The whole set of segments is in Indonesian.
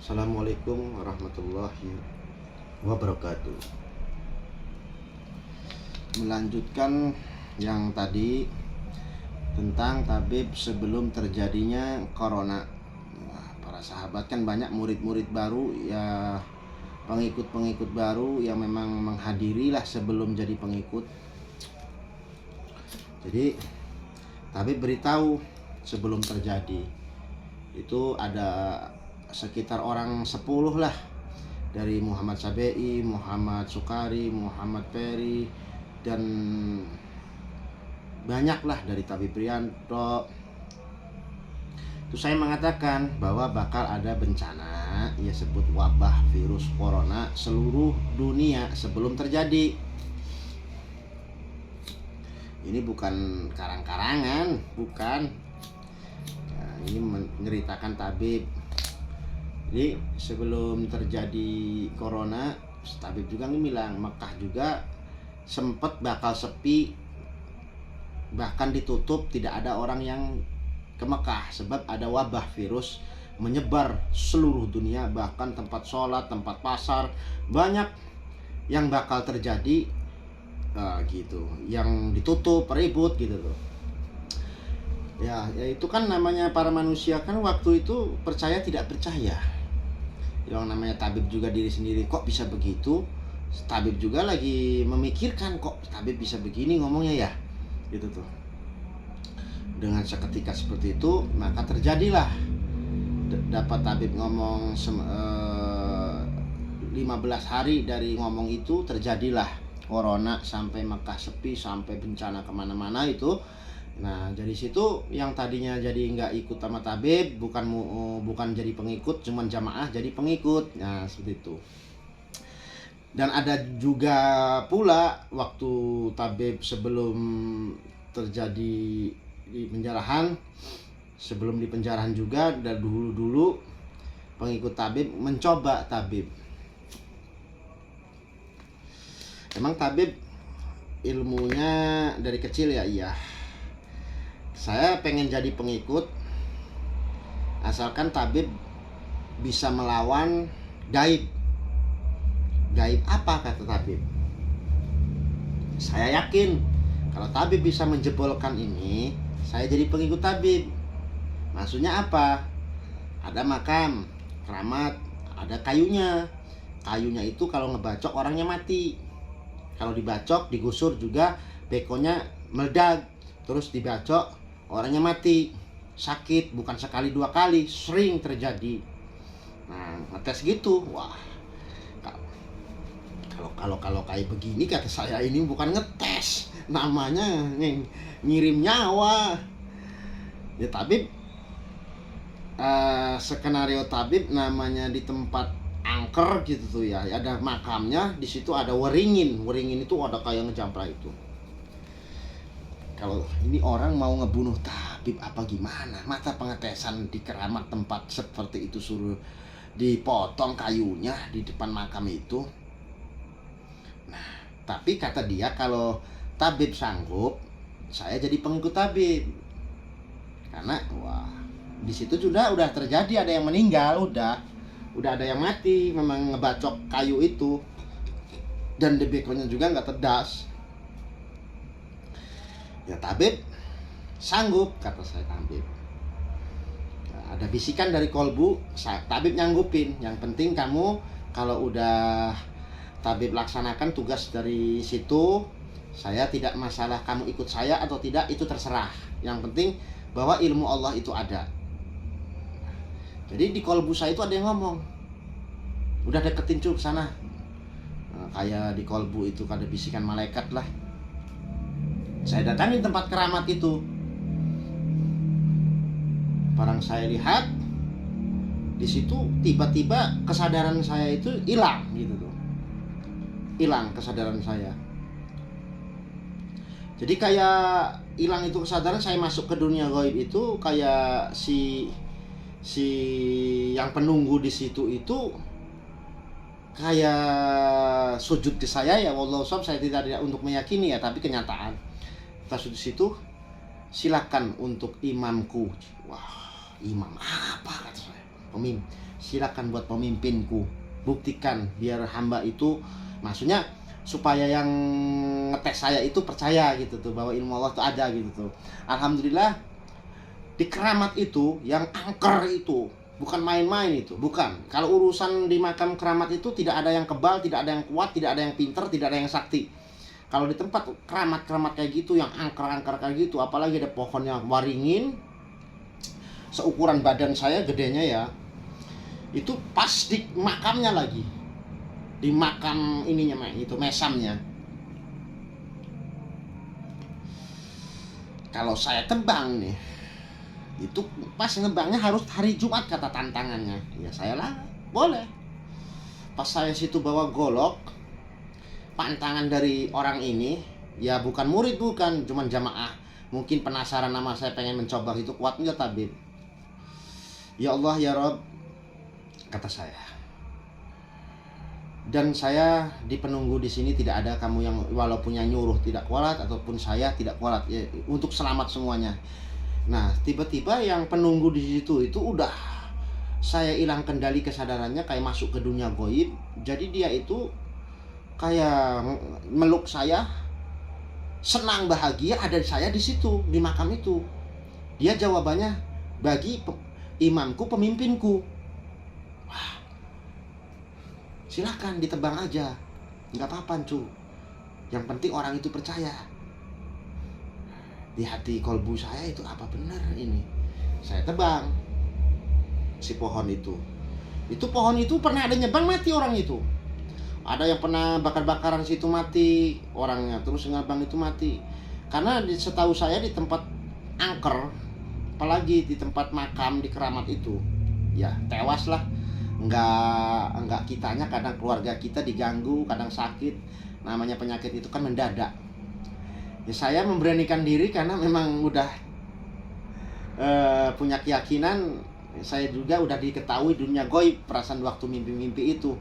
Assalamualaikum warahmatullahi wabarakatuh. Melanjutkan yang tadi tentang tabib sebelum terjadinya corona. Para sahabat kan banyak murid-murid baru ya, pengikut-pengikut baru yang memang menghadirilah sebelum jadi pengikut. Jadi tabib beritahu sebelum terjadi. Itu ada sekitar orang 10 lah, dari Muhammad Sabe'i, Muhammad Sukari, Muhammad Peri, dan banyaklah dari Tabib Prianto. Itu saya mengatakan bahwa bakal ada bencana, ia sebut wabah virus corona seluruh dunia sebelum terjadi. Ini bukan karang-karangan, bukan. Nah, ini menceritakan tabib. Jadi sebelum terjadi corona, tabib juga bilang Mekah juga sempat bakal sepi, bahkan ditutup, tidak ada orang yang ke Mekah sebab ada wabah virus menyebar seluruh dunia, bahkan tempat sholat, tempat pasar, banyak yang bakal terjadi gitu, yang ditutup, ribut gitu tuh. Ya itu kan namanya para manusia kan waktu itu percaya tidak percaya. Yang namanya tabib juga diri sendiri, kok bisa begitu? Tabib juga lagi memikirkan, kok tabib bisa begini ngomongnya ya, gitu tuh. Dengan seketika seperti itu, maka terjadilah dapat tabib ngomong 15 hari dari ngomong itu, terjadilah corona sampai Mekah sepi, sampai bencana kemana-mana itu. Nah dari situ yang tadinya jadi nggak ikut sama tabib, bukan jadi pengikut, cuman jamaah jadi pengikut. Nah seperti itu. Dan ada juga pula waktu tabib sebelum terjadi di penjarahan, sebelum di penjarahan juga dari dulu pengikut tabib mencoba tabib. Emang tabib ilmunya dari kecil ya, iya. Saya pengen jadi pengikut asalkan tabib bisa melawan gaib. Gaib apa kata tabib? Saya yakin kalau tabib bisa menjebolkan ini, saya jadi pengikut tabib. Maksudnya apa? Ada makam, keramat, ada kayunya. Kayunya itu kalau ngebacok orangnya mati. Kalau dibacok, digusur juga bekonya meledak. Terus dibacok, orangnya mati. Sakit, bukan sekali dua kali, sering terjadi. Nah, ngetes gitu. Wah, kalau kayak begini kata saya, ini bukan ngetes, namanya ngirim nyawa. Ya tabib, skenario tabib namanya di tempat angker gitu tuh ya, ada makamnya, di situ ada weringin itu ada kayak ngejampra itu. Kalau ini orang mau ngebunuh tabib apa gimana? Mata pengetesan di keramat tempat seperti itu suruh dipotong kayunya di depan makam itu. Nah, tapi kata dia kalau tabib sanggup, saya jadi pengikut tabib. Karena wah, di situ sudah terjadi, ada yang meninggal, udah ada yang mati, memang ngebacok kayu itu. Dan bekonya juga nggak terdas. Ya tabib sanggup, kata saya tabib. Nah, ada bisikan dari kolbu, tabib nyanggupin. Yang penting kamu kalau udah tabib laksanakan tugas dari situ, saya tidak masalah kamu ikut saya atau tidak, itu terserah. Yang penting bahwa ilmu Allah itu ada. Jadi di kolbu saya itu ada yang ngomong, udah deketin cuy sana. Nah, kayak di kolbu itu ada bisikan malaikat lah. Saya datangin tempat keramat itu. Barang saya lihat, di situ tiba-tiba kesadaran saya itu hilang gitu tuh. Hilang kesadaran saya. Jadi kayak hilang itu kesadaran, saya masuk ke dunia gaib itu kayak si yang penunggu di situ itu kayak sujud ke saya ya, wallahu a'lam, saya tidak untuk meyakini ya, tapi kenyataan. Pas di situ, silakan untuk imamku. Wah, imam apa kata saya? Pemimpin. silakan buat pemimpinku, buktikan biar hamba itu, maksudnya supaya yang ngetes saya itu percaya gitu tuh bahwa ilmu Allah tuh ada gitu tuh. Alhamdulillah di keramat itu yang angker itu bukan main-main itu, bukan. Kalau urusan di makam keramat itu tidak ada yang kebal, tidak ada yang kuat, tidak ada yang pinter, tidak ada yang sakti. Kalau di tempat keramat-keramat kayak gitu yang angker-angker kayak gitu, apalagi ada pohon yang waringin seukuran badan saya gedenya ya, itu pas di makamnya lagi, di makam ininya itu mesamnya. Kalau saya tebang nih, itu pas nebangnya harus hari Jumat kata tantangannya. Ya saya lah boleh. Pas saya situ bawa golok, pantangan dari orang ini, ya bukan murid, bukan, cuman jamaah, mungkin penasaran nama saya, pengen mencoba itu kuat enggak tabib. Ya Allah ya Rob, kata saya, dan saya di penunggu di sini tidak ada kamu yang walaupun yang nyuruh tidak kualat ataupun saya tidak kualat ya, untuk selamat semuanya. Nah tiba-tiba yang penunggu di situ itu udah saya hilang kendali kesadarannya, kayak masuk ke dunia goib. Jadi dia itu kayak meluk saya, senang bahagia ada saya di situ di makam itu. Dia jawabannya, bagi imamku pemimpinku. Wah, silakan ditebang aja, nggak apa-apa cu, yang penting orang itu percaya. Di hati kolbu saya itu apa benar ini, saya tebang si pohon itu. Itu pohon itu pernah ada nyebang mati orang itu. Ada yang pernah bakar-bakaran situ mati orangnya, terus ngabang itu mati. Karena setahu saya di tempat angker, apalagi di tempat makam di keramat itu, ya tewas lah. Enggak kitanya, kadang keluarga kita diganggu, kadang sakit. Namanya penyakit itu kan mendadak. Ya saya memberanikan diri karena memang udah punya keyakinan. Saya juga udah diketahui dunia goib, perasaan waktu mimpi-mimpi itu.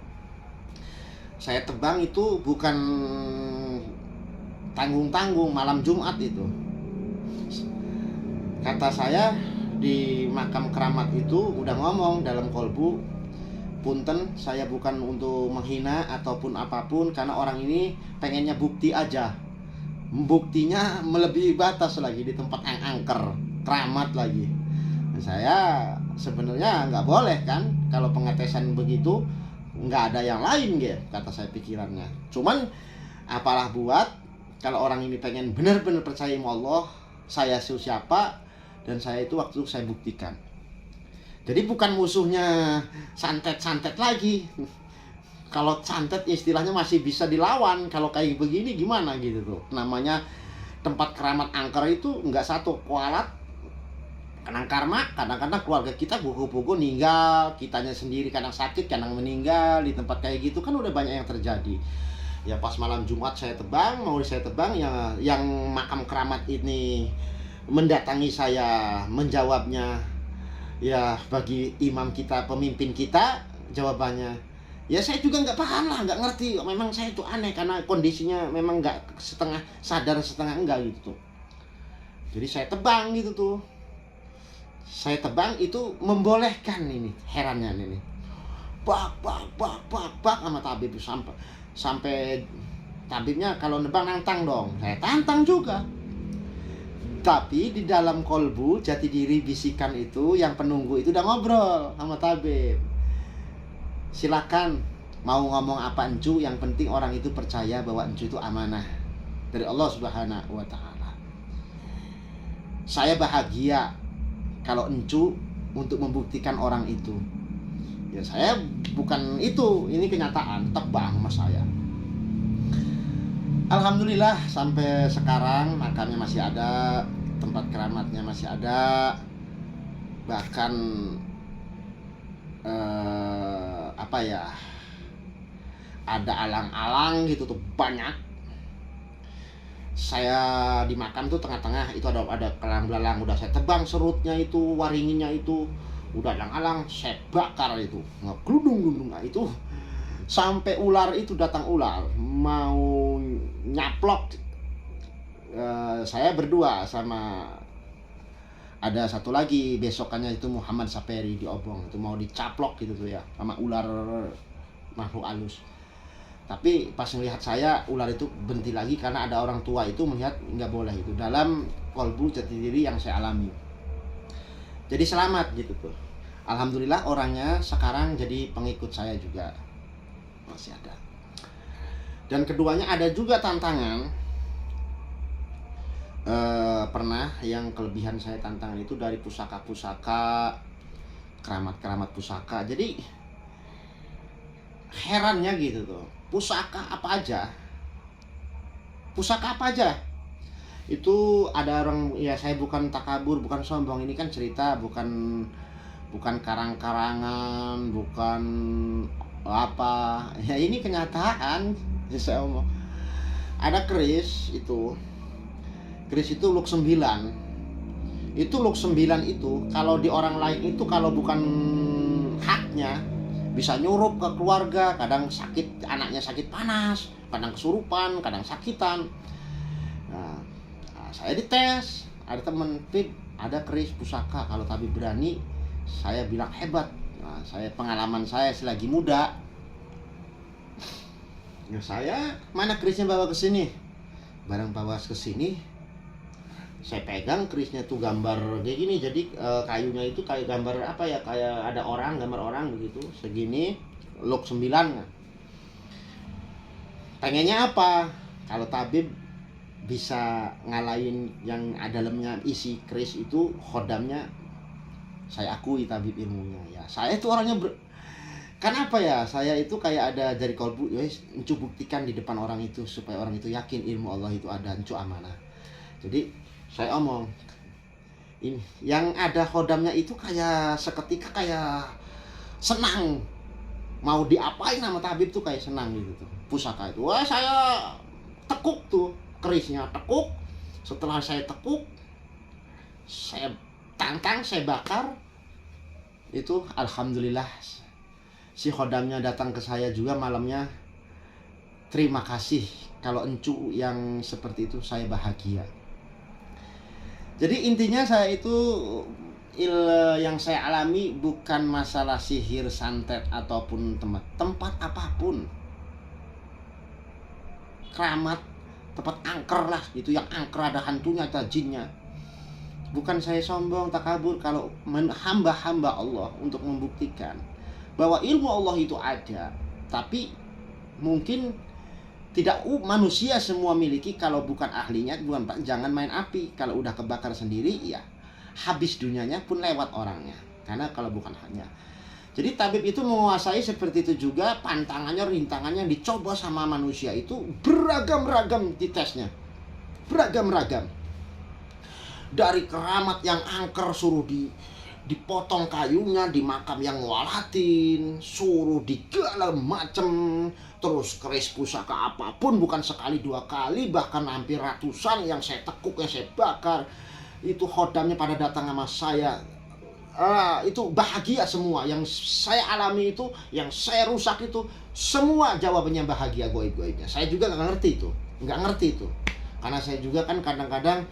Saya tebang itu bukan tanggung-tanggung, malam Jumat itu. Kata saya di makam keramat itu udah ngomong dalam kolbu, punten saya bukan untuk menghina ataupun apapun, karena orang ini pengennya bukti aja. Buktinya melebihi batas lagi di tempat yang angker, keramat lagi. Saya sebenarnya nggak boleh kan kalau pengetesan begitu, nggak ada yang lain gitu, kata saya pikirannya. Cuman apalah buat, kalau orang ini pengen benar-benar percaya sama Allah, saya siapa, dan saya itu waktu saya buktikan. Jadi bukan musuhnya santet-santet lagi. Kalau santet istilahnya masih bisa dilawan, kalau kayak begini gimana gitu tuh. Namanya tempat keramat angker itu nggak satu kualat. Kadang karma, kadang-kadang keluarga kita buku-buku ninggal, kitanya sendiri kadang sakit, kadang meninggal di tempat kayak gitu kan udah banyak yang terjadi. Ya pas malam Jumat saya tebang, mau saya tebang, yang makam keramat ini mendatangi saya, menjawabnya, ya bagi imam kita, pemimpin kita, jawabannya, ya saya juga nggak paham lah, nggak ngerti. Memang saya itu aneh karena kondisinya memang nggak setengah sadar setengah enggak gitu tuh. Jadi saya tebang gitu tuh. Saya tebang itu membolehkan ini, herannya ini. Bak sama tabib sampai tabibnya kalau nebang nantang dong. Saya tantang juga. Tapi di dalam kolbu jati diri bisikan itu, yang penunggu itu udah ngobrol sama tabib. Silakan mau ngomong apa encu, yang penting orang itu percaya bahwa encu itu amanah dari Allah Subhanahu wa taala. Saya bahagia kalau encu untuk membuktikan orang itu. Ya saya bukan itu, ini kenyataan, tebang sama saya. Alhamdulillah sampai sekarang makamnya masih ada, tempat keramatnya masih ada. Bahkan apa ya, ada alang-alang gitu tuh banyak. Saya di makam tuh tengah-tengah itu ada kelang belalang, udah saya tebang serutnya itu, waringinnya itu, udah alang-alang saya bakar itu, ngegludung-gludung. Nah, itu sampai ular itu datang, ular mau nyaplok. Saya berdua sama ada satu lagi besokannya itu Muhammad Saperi di Obong, itu mau dicaplok gitu tuh ya sama ular makhluk halus. Tapi pas melihat saya, ular itu berhenti lagi karena ada orang tua itu melihat nggak boleh itu dalam kolbu jati diri yang saya alami. Jadi selamat gitu tuh. Alhamdulillah orangnya sekarang jadi pengikut saya juga, masih ada. Dan keduanya ada juga tantangan. Pernah yang kelebihan saya tantangan itu dari pusaka-pusaka, keramat-keramat pusaka. Jadi herannya gitu tuh, pusaka apa aja itu ada orang ya. Saya bukan takabur, bukan sombong, ini kan cerita, bukan karang-karangan, bukan apa ya, ini kenyataan. Saya omong ada keris itu Luk 9. Itu Luk 9 itu kalau di orang lain itu kalau bukan haknya bisa nyurup ke keluarga, kadang sakit, anaknya sakit panas, kadang kesurupan, kadang sakitan. Nah, saya dites, ada temen, Pip, ada keris pusaka, kalau tabib berani. Saya bilang hebat. Nah, saya pengalaman saya selagi muda. Ya saya, mana kerisnya bawa ke sini? Barang bawa ke sini, saya pegang kerisnya tuh gambar kayak gini. Jadi kayunya itu kayak gambar apa ya, kayak ada orang, gambar orang begitu segini, Luk 9. Pengennya apa? Kalau tabib bisa ngalahin yang dalamnya isi keris itu, khodamnya, saya akui tabib ilmunya ya. Saya itu orangnya kenapa ya, saya itu kayak ada dari kolbu ya, encu buktikan di depan orang itu supaya orang itu yakin ilmu Allah itu ada, encu amanah. Jadi saya omong ini yang ada khodamnya itu kayak seketika kayak senang, mau diapain sama tabib tuh kayak senang gitu tuh pusaka itu. Wah, saya tekuk tuh kerisnya, tekuk. Setelah saya tekuk, saya tantang, saya bakar itu. Alhamdulillah si khodamnya datang ke saya juga malamnya, terima kasih, kalau encu yang seperti itu saya bahagia. Jadi intinya saya itu yang saya alami bukan masalah sihir, santet ataupun tempat apapun, keramat, tempat angker lah gitu, yang angker ada hantunya atau jinnya. Bukan saya sombong, takabur kalau hamba-hamba Allah untuk membuktikan bahwa ilmu Allah itu ada, tapi mungkin tidak manusia semua miliki. Kalau bukan ahlinya, jangan main api. Kalau udah kebakar sendiri, ya habis dunianya pun lewat orangnya. Karena kalau bukan hanya. Jadi tabib itu menguasai seperti itu juga. Pantangannya, rintangannya dicoba sama manusia itu beragam-ragam di tesnya. Beragam-ragam. Dari keramat yang angker suruh dipotong kayunya di makam yang walatin, suruh digala macem, terus keris pusaka apapun, bukan sekali dua kali, bahkan hampir ratusan yang saya tekuk, yang saya bakar. Itu khodamnya pada datang sama saya. Itu bahagia semua. Yang saya alami itu, yang saya rusak itu, semua jawabannya bahagia, goib-goibnya. Saya juga nggak ngerti itu. Karena saya juga kan kadang-kadang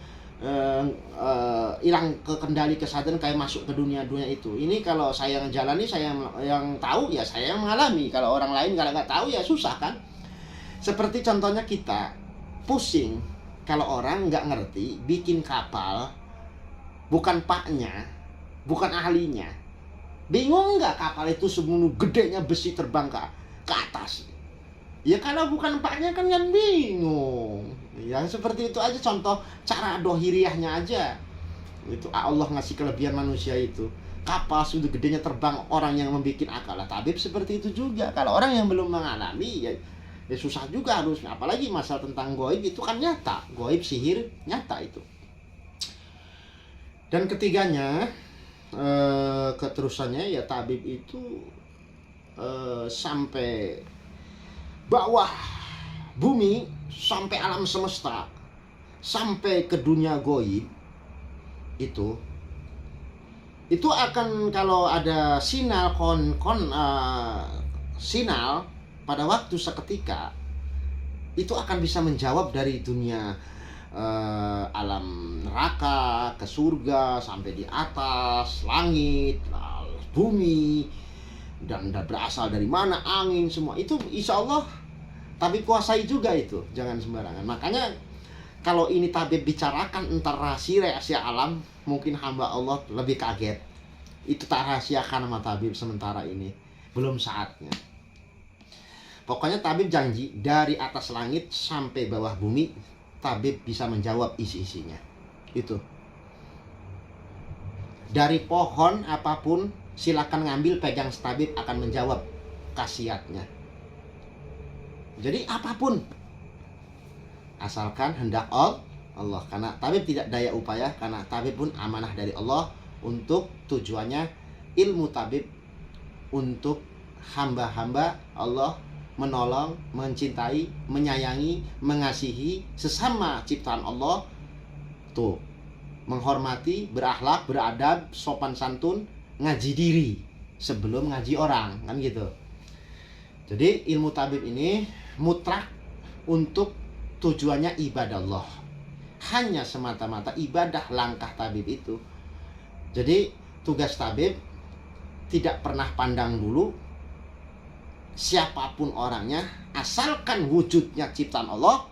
hilang kendali kesadaran, kayak masuk ke dunia itu. Ini kalau saya yang jalani, saya yang tahu ya, saya yang mengalami. Kalau orang lain kalau nggak tahu ya susah kan. Seperti contohnya kita pusing kalau orang nggak ngerti bikin kapal, bukan paknya, bukan ahlinya. Bingung nggak kapal itu sebelum gedenya besi terbang ke atas? Ya kalau bukan paknya kan bingung. Ya seperti itu aja contoh cara dohiriahnya aja. Itu Allah ngasih kelebihan manusia itu. Kapal sudah gedenya terbang, orang yang membuat akal. Tabib seperti itu juga. Kalau orang yang belum mengalami ya susah juga harusnya. Apalagi masalah tentang goib itu kan nyata. Goib, sihir nyata itu. Dan ketiganya, keterusannya ya tabib itu sampai bawah bumi, sampai alam semesta, sampai ke dunia goib itu akan, kalau ada sinyal sinyal pada waktu seketika itu akan bisa menjawab dari dunia alam neraka, ke surga, sampai di atas langit, bumi, dan berasal dari mana angin, semua itu insya Allah tabib kuasai juga itu, jangan sembarangan. Makanya kalau ini tabib bicarakan entar rahasia alam, mungkin hamba Allah lebih kaget. Itu tak rahasiakan sama tabib sementara ini, belum saatnya. Pokoknya tabib janji dari atas langit sampai bawah bumi, tabib bisa menjawab isi-isinya. Itu. Dari pohon apapun silakan ngambil, pegang, tabib akan menjawab khasiatnya. Jadi apapun, asalkan hendak Allah. Karena tabib tidak daya upaya, karena tabib pun amanah dari Allah untuk tujuannya ilmu tabib untuk hamba-hamba Allah, menolong, mencintai, menyayangi, mengasihi sesama ciptaan Allah. Tuh, menghormati, berakhlak, beradab, sopan santun, ngaji diri sebelum ngaji orang, kan gitu. Jadi ilmu tabib ini mutlak untuk tujuannya ibadah Allah, hanya semata-mata ibadah langkah tabib itu. Jadi tugas tabib tidak pernah pandang dulu siapapun orangnya, asalkan wujudnya ciptaan Allah,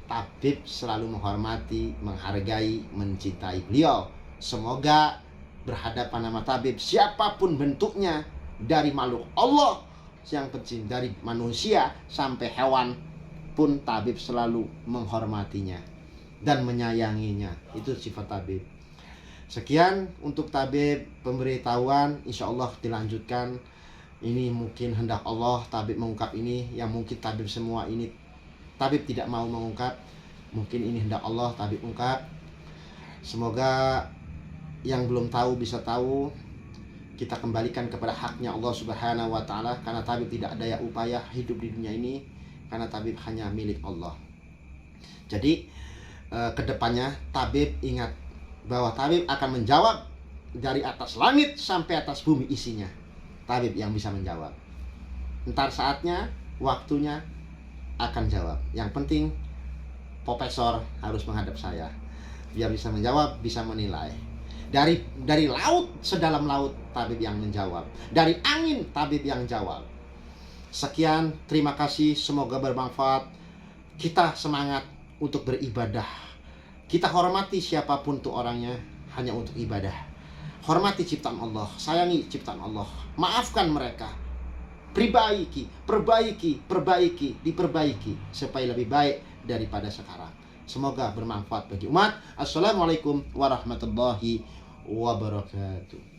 tabib selalu menghormati, menghargai, mencintai beliau. Semoga berhadapan sama tabib siapapun bentuknya, dari makhluk Allah yang penting, dari manusia sampai hewan pun tabib selalu menghormatinya dan menyayanginya. Itu sifat tabib. Sekian untuk tabib pemberitahuan, insya Allah dilanjutkan. Ini mungkin hendak Allah tabib mengungkap ini, yang mungkin tabib semua ini tabib tidak mau mengungkap. Mungkin ini hendak Allah tabib ungkap. Semoga yang belum tahu bisa tahu. Kita kembalikan kepada haknya Allah Subhanahu wa Ta'ala, karena tabib tidak daya upaya hidup di dunia ini, karena tabib hanya milik Allah. Jadi kedepannya tabib ingat bahwa tabib akan menjawab dari atas langit sampai atas bumi isinya. Tabib yang bisa menjawab. Ntar saatnya, waktunya akan jawab. Yang penting profesor harus menghadap saya, biar bisa menjawab, bisa menilai. Dari laut, sedalam laut, tabib yang menjawab. Dari angin, tabib yang jawab. Sekian, terima kasih, semoga bermanfaat. Kita semangat untuk beribadah. Kita hormati siapapun tuh orangnya, hanya untuk ibadah. Hormati ciptaan Allah, sayangi ciptaan Allah, maafkan mereka, perbaiki, diperbaiki supaya lebih baik daripada sekarang. Semoga bermanfaat bagi umat. Assalamualaikum warahmatullahi wabarakatuh.